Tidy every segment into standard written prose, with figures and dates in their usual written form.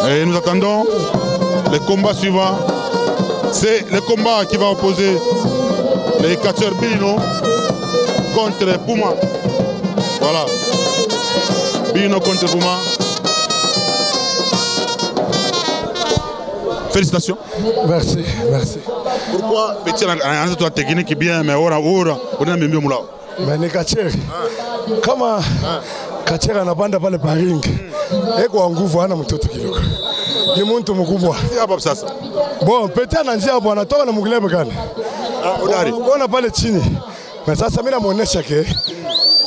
Et nous attendons le combat suivant. C'est le combat qui va opposer les catcheurs Bilino contre Puma. Voilà. Bilino contre Puma. Félicitations. Merci, merci. Pourquoi petit en technique bien mais ora on a même moula. Mais les catcheurs. Comment catcheur anapanda pale paring. Eko nguvu ana mtoto kidogo. Ni mtu mkubwa. Hapa sasa. Bon, petit ananzia hapo anatoka na mglebe gani? Udari. Unaona pale chini. Na sasa mimi namuonesha ke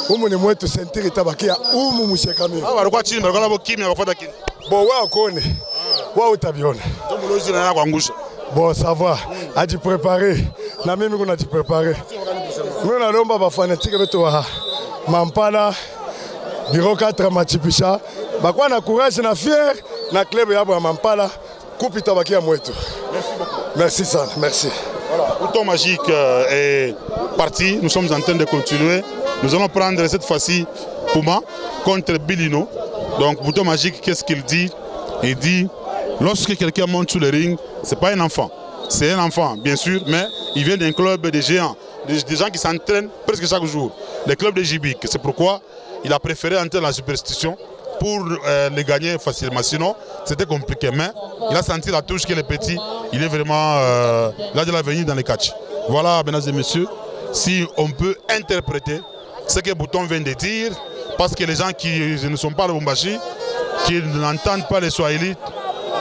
humu ni mwetu sentiri tabakia humu mshekami. Hawa walikuwa chini walikuwa hapo kimya wakafuata kimya. Bon, wao kone. Wao utabiona. Ndio mlozi na kuangusha. Bon, ça va. A dit préparer. Na mimi kuna dit préparer. Mimi naomba ba fanatique wetu wa Mampala Bureau 4 Machipisha. Bakwa na courage na fier na club yabo ya Mampala kupita bakia mwetu. Merci beaucoup. Merci sana, merci. Voilà, Bouton Magique est parti. Nous sommes en train de continuer. Nous allons prendre cette fois-ci Puma contre Bilino. Donc Bouton Magique, qu'est-ce qu'il dit? Il dit lorsque quelqu'un monte sur le ring, c'est pas un enfant. C'est un enfant, bien sûr, mais il vient d'un club de géants, des gens qui s'entraînent presque chaque jour. Le club de Jibic. C'est pourquoi il a préféré entrer dans la superstition pour les gagner facilement. Sinon, c'était compliqué. Mais il a senti la touche que le petit, il est vraiment il a de l'avenir dans les catchs. Voilà, mesdames et messieurs, si on peut interpréter ce que Bouton vient de dire, parce que les gens qui ne sont pas le Lubumbashi, qui n'entendent pas les Swahili,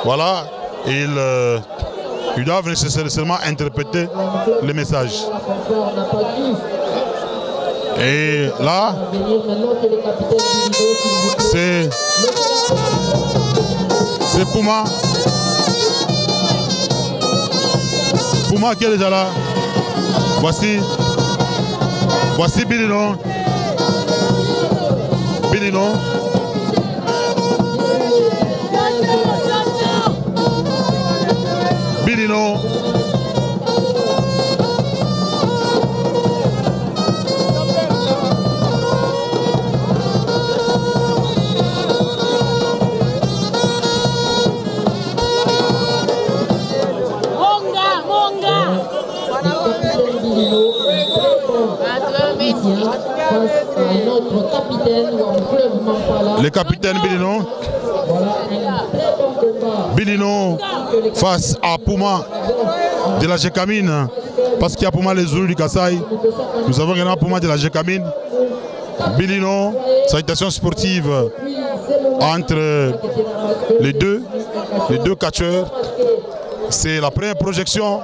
voilà, ils doivent nécessairement interpréter le message. Et là, c'est Puma. Puma qui est déjà là. Voici Bilino. Bilino. Bilino. Le capitaine Bilino. Bilino face à Puma de la Gécamine. Parce qu'il y a Puma les Zoulous du Kassai. Nous avons également Puma de la Gécamine. Bilino, salutation sportive entre les deux catcheurs. C'est la première projection.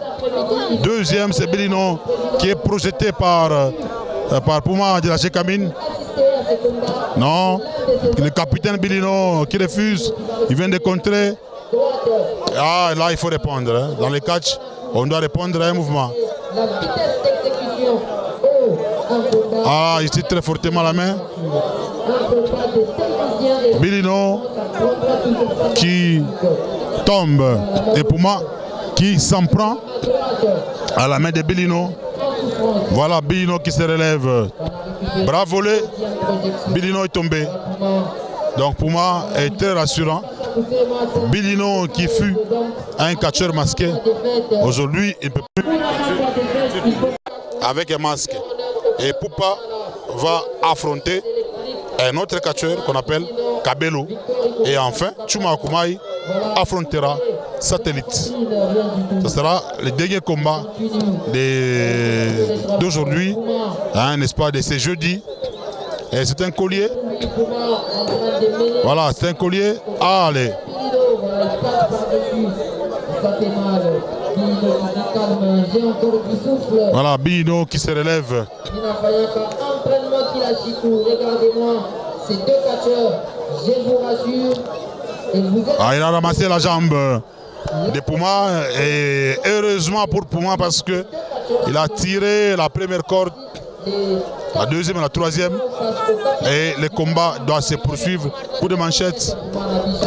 Deuxième, c'est Bilino qui est projeté par Puma de la Gécamine. Non, le capitaine Bilino qui refuse, il vient de contrer. Ah, là il faut répondre. Hein. Dans les catchs, on doit répondre à un mouvement. Ah, il tire très fortement la main. Bilino qui tombe et Puma qui s'en prend à la main de Bilino. Voilà Bilino qui se relève. Bravo volé. Bilino est tombé. Donc Puma est très rassurant. Bilino qui fut un catcheur masqué, aujourd'hui il ne peut plus avec un masque. Et Poupa va affronter un autre catcheur qu'on appelle Kabelo. Et enfin, Chuma Akumai affrontera Satellite. Ce sera le dernier combat d'aujourd'hui, hein, n'est-ce pas, de ce jeudi. Et c'est un collier. Voilà, c'est un collier. Allez. Voilà, Bino qui se relève. Ah, il a ramassé la jambe de Puma et heureusement pour Puma parce que il a tiré la première corde, la deuxième et la troisième et le combat doit se poursuivre. Coup de manchette,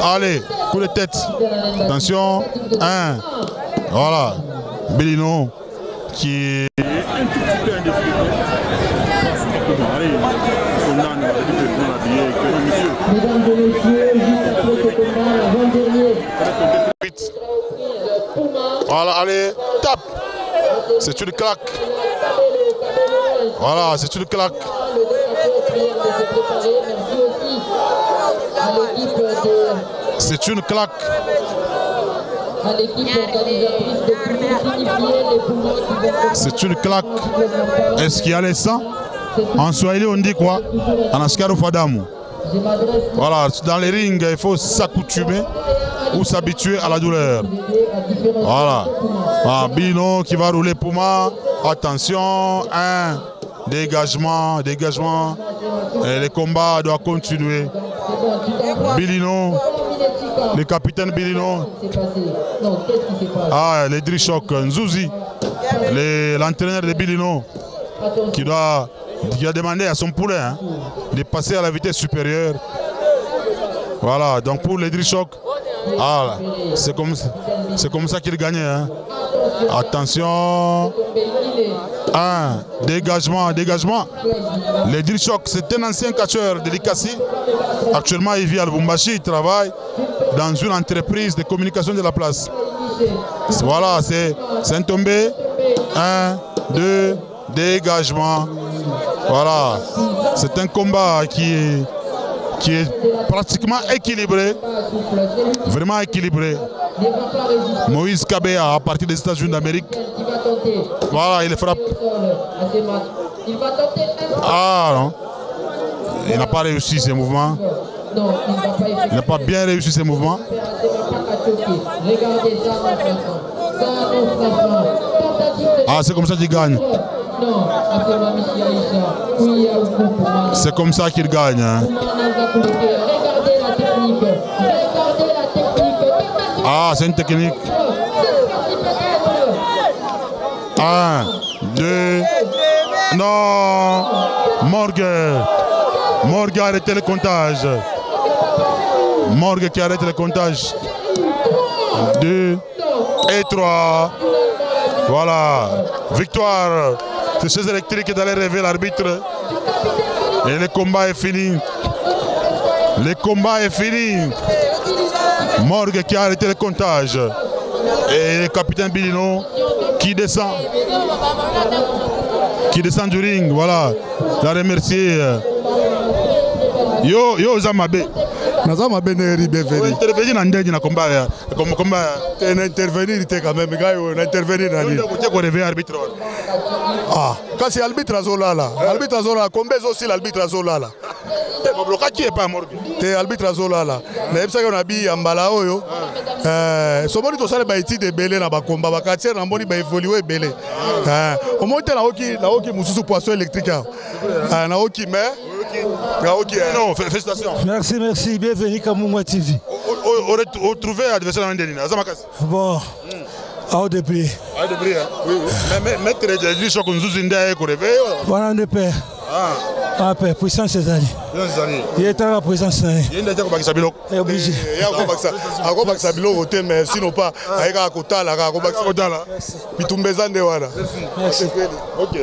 allez, coup de tête, attention, 1, voilà, Bilino qui est un tout petit peu indéfini. Mesdames et messieurs, juste après ce combat, l'avant-dernier Vite. Voilà, allez, tape. C'est une claque. Voilà, c'est une claque. C'est une claque. C'est une claque. Est-ce qu'il y a les sangs? En Swahili, on dit quoi? En askaro fadamu. Voilà, dans les rings, il faut s'accoutumer ou s'habituer à la douleur. Voilà. Ah, Bino qui va rouler Puma. Attention, un dégagement, dégagement. Et le combat doit continuer. Bilino, le capitaine Bilino. Ah, les Drichok, Nzouzi, l'entraîneur de Bilino, qui a demandé à son poulain de passer à la vitesse supérieure. Voilà, donc pour les Drichok, ah, c'est comme ça qu'il gagnait. Hein. Attention. Un dégagement, dégagement. Les Drichok, c'est un ancien catcheur de l'Ikassi. Actuellement, il vit à Lubumbashi, il travaille dans une entreprise de communication de la place. Voilà, c'est un tombé. 1, 2, dégagement. Voilà, c'est un combat qui est pratiquement équilibré, vraiment équilibré. Moïse Kabea à partir des États-Unis d'Amérique. Voilà, il frappe. Ah non, il n'a pas réussi ses mouvements. Il n'a pas bien réussi ses mouvements. Ah, c'est comme ça qu'il gagne. C'est comme ça qu'il gagne. Hein. Ah, c'est une technique. 1, 2. Non. Morgue. Morgue a arrêté le comptage. Morgue qui arrête le comptage. 2 et 3. Voilà. Victoire. C'est ces électriques qui allaient rêver l'arbitre. Et le combat est fini. Le combat est fini. Morgue qui a arrêté le comptage. Et le capitaine Bilino qui descend. Qui descend du ring. Voilà. Il a remercié. Yo Zamabe. Nazama Beneri Beveri. Intervenir dans le combat. Intervenir quand même, gars, intervenir dans arbitre. Ah, quand c'est l'arbitre Azolala. L'arbitre Azolala, combien aussi l'arbitre Azolala? Qui est pas mort? C'est l'arbitre Azolala. Mais ça qu'on a dit Ambala Oyo. Somoni to sale baiti de belé na ba combat ba quartier na mboni ba évoluer belé. Au moins na oki mususu poisson électrique. Na oki mais non, félicitations. Merci, bienvenue à Kamungwa TV. On trouvé adversaire dans Ndeni. Bon, à Odebri. À Odebri, oui. Mais mettre les chocs qu'on nous indé pour réveiller. Voilà de paix. Ah, paix, puissance ces années. Il est à la présence. Il y a des gens qui sont obligé. Il y a un peu de sabilo au thème, mais sinon pas. Avec un kota, la kota, la. Merci. Merci. Ok.